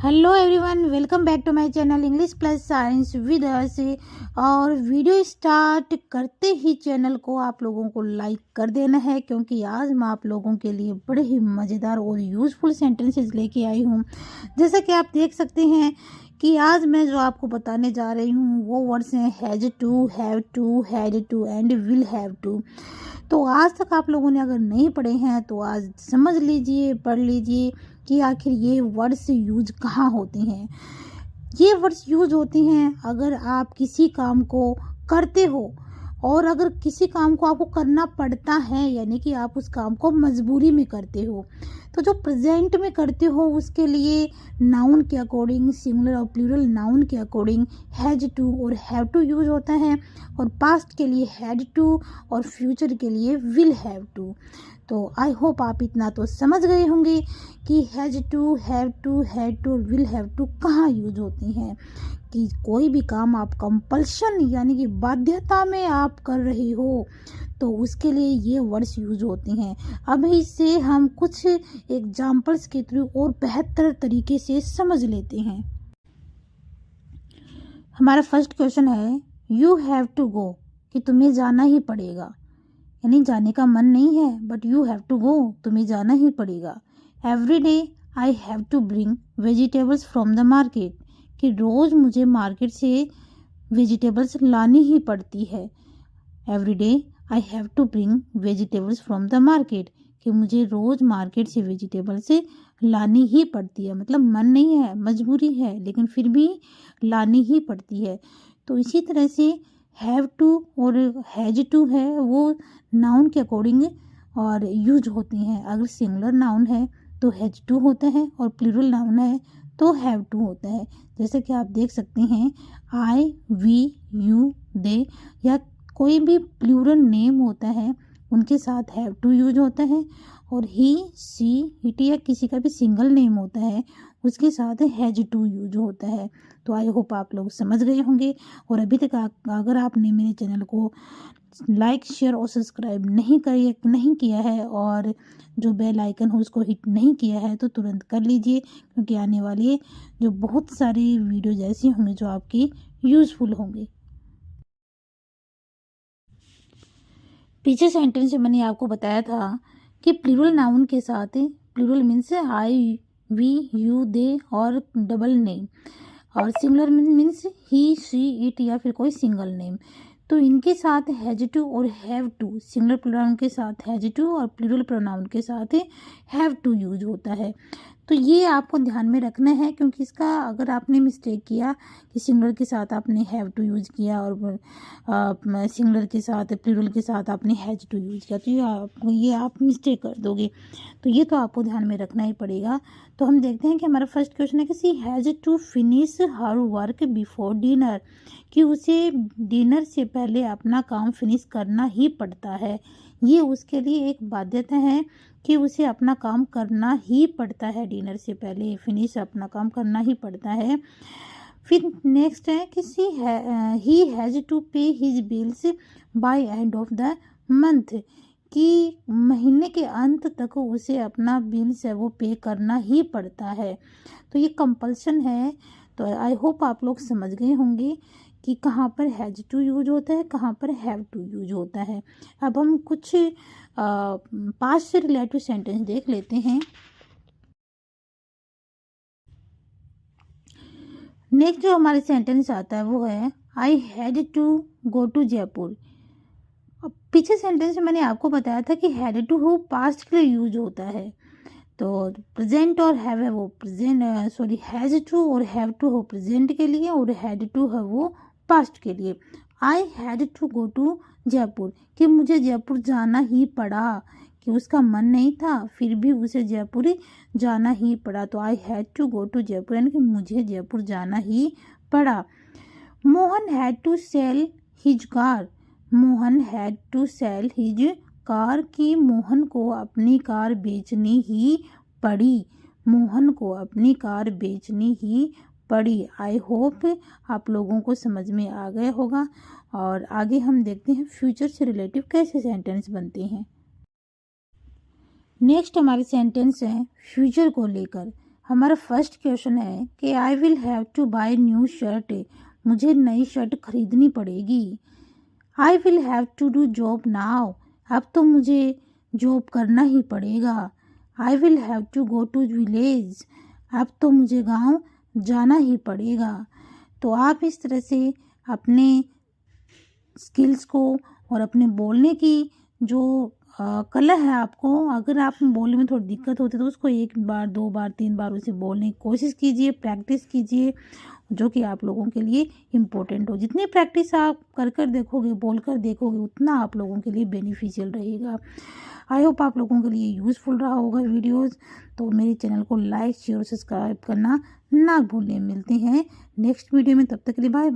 Hello everyone, welcome back to my channel English plus science with us. और video start करते ही channel को आप लोगों को लाइक कर देना है, क्योंकि आज मैं आप लोगों के लिए बड़े ही मज़ेदार और यूज़फुल सेंटेंसेस लेके आई हूँ। जैसा कि आप देख सकते हैं कि आज मैं जो आपको बताने जा रही हूँ वो वर्ड्स हैं has to, have to, had to and will have to. तो आज तक आप लोगों ने अगर नहीं पढ़े हैं तो आज समझ लीजिए, पढ़ लीजिए कि आखिर ये वर्ड्स यूज कहाँ होते हैं। ये वर्ड्स यूज होते हैं अगर आप किसी काम को करते हो, और अगर किसी काम को आपको करना पड़ता है, यानी कि आप उस काम को मजबूरी में करते हो। तो जो प्रेजेंट में करते हो उसके लिए नाउन के अकॉर्डिंग, सिंगुलर और प्लूरल नाउन के अकॉर्डिंग हैज टू और हैव टू यूज होता है, और पास्ट के लिए हैड टू और फ्यूचर के लिए विल हैव टू। तो आई होप आप इतना तो समझ गए होंगे कि has to, have to, had to और विल हैव टू कहाँ यूज होती हैं। कि कोई भी काम आप कंपल्शन यानी कि बाध्यता में आप कर रहे हो तो उसके लिए ये वर्ड्स यूज होते हैं। अब इसे हम कुछ एग्जाम्पल्स के थ्रू और बेहतर तरीके से समझ लेते हैं। हमारा फर्स्ट क्वेश्चन है यू हैव टू गो, कि तुम्हें जाना ही पड़ेगा, यानी जाने का मन नहीं है but you have to go, तुम्हें जाना ही पड़ेगा। Every day I have to bring vegetables from the market, कि रोज़ मुझे मार्केट से वेजिटेबल्स लानी ही पड़ती है। Every day I have to bring vegetables from the market, कि मुझे रोज़ मार्केट से वेजिटेबल्स लानी ही पड़ती है, मतलब मन नहीं है, मजबूरी है, लेकिन फिर भी लानी ही पड़ती है। तो इसी तरह से हैव टू और हैज टू है वो नाउन के अकॉर्डिंग और यूज होती हैं। अगर सिंगुलर नाउन है तो हैज टू होता है, और प्लूरल नाउन है तो हैव टू होता है। जैसे कि आप देख सकते हैं आई, वी, यू, दे, या कोई भी प्लूरल नेम होता है उनके साथ हैव टू यूज होता है, और ही, सी, इट या किसी का भी सिंगल नेम होता है उसके साथ हैज टू यूज होता है। तो आई होप आप लोग समझ गए होंगे। और अभी तक अगर आपने मेरे चैनल को लाइक, शेयर और सब्सक्राइब नहीं किया है और जो बेल आइकन हो उसको हिट नहीं किया है तो तुरंत कर लीजिए, क्योंकि आने वाले जो बहुत सारी वीडियोज ऐसी होंगी जो आपकी यूज़फुल होंगी। पीछे सेंटेंस में मैंने आपको बताया था कि प्लूरल नाउन के साथ, plural means I, we, you, they और डबल नेम, और singular means he, she, it या फिर कोई सिंगल नेम। तो इनके साथ हैज टू और हैव टू, सिंगुलर प्रोनाउन के साथ हैज टू और प्लूरल प्रोनाउन के साथ हैव टू यूज होता है। तो ये आपको ध्यान में रखना है, क्योंकि इसका अगर आपने मिस्टेक किया कि सिंगुलर के साथ आपने हैव टू यूज किया और सिंगुलर के साथ, प्लूरल के साथ आपने हैज टू यूज किया, तो ये आप मिस्टेक कर दोगे। तो ये तो आपको ध्यान में रखना ही पड़ेगा। तो हम देखते हैं कि हमारा फर्स्ट क्वेश्चन है कि she has to finish her work before dinner, कि उसे डिनर से पहले अपना काम फिनिश करना ही पड़ता है। ये उसके लिए एक बाध्यता है कि उसे अपना काम करना ही पड़ता है, डिनर से पहले फिनिश अपना काम करना ही पड़ता है। फिर नेक्स्ट है कि he has to pay his bills by end of the month, कि महीने के अंत तक उसे अपना बिल्स है वो पे करना ही पड़ता है। तो ये कंपल्सन है। तो आई होप आप लोग समझ गए होंगे कि कहाँ पर हैज टू यूज होता है, कहाँ पर हैव टू यूज होता है। अब हम कुछ पास्ट से रिलेटेड सेंटेंस देख लेते हैं। नेक्स्ट जो हमारे सेंटेंस आता है वो है I had to go to Jaipur. पीछे सेंटेंस में मैंने आपको बताया था कि हैड टू हो पास्ट के लिए यूज होता है, तो प्रेजेंट और हैव है वो हैज टू और हैव टू हो प्रेजेंट के लिए, और हैड टू है वो पास्ट के लिए। I had to go to Jaipur, कि मुझे जयपुर जाना ही पड़ा, कि उसका मन नहीं था फिर भी उसे जयपुर जाना ही पड़ा। तो I had to go to Jaipur, यानी कि मुझे जयपुर जाना ही पड़ा। Mohan had to sell his car, Mohan had to sell his car, की मोहन को अपनी कार बेचनी ही पड़ी, मोहन को अपनी कार बेचनी ही पड़ी। आई होप आप लोगों को समझ में आ गया होगा। और आगे हम देखते हैं फ्यूचर से रिलेटिव कैसे सेंटेंस बनते हैं। नेक्स्ट हमारे सेंटेंस है फ्यूचर को लेकर। हमारा फर्स्ट क्वेश्चन है कि I will have to buy new shirt, मुझे नई शर्ट खरीदनी पड़ेगी। I will have to do job now, अब तो मुझे जॉब करना ही पड़ेगा। I will have to go to village, अब तो मुझे गांव जाना ही पड़ेगा। तो आप इस तरह से अपने स्किल्स को और अपने बोलने की जो कला है, आपको अगर आप बोलने में थोड़ी दिक्कत होती है तो उसको 1 बार 2 बार 3 बार उसे बोलने की कोशिश कीजिए, प्रैक्टिस कीजिए, जो कि आप लोगों के लिए इम्पोर्टेंट हो। जितनी प्रैक्टिस आप कर देखोगे, बोल कर देखोगे, उतना आप लोगों के लिए बेनिफिशियल रहेगा। आई होप आप लोगों के लिए यूज़फुल रहा होगा वीडियोस। तो मेरे चैनल को लाइक शेयर और सब्सक्राइब करना ना भूलें। मिलते हैं नेक्स्ट वीडियो में, तब तक के लिए बाय बाय।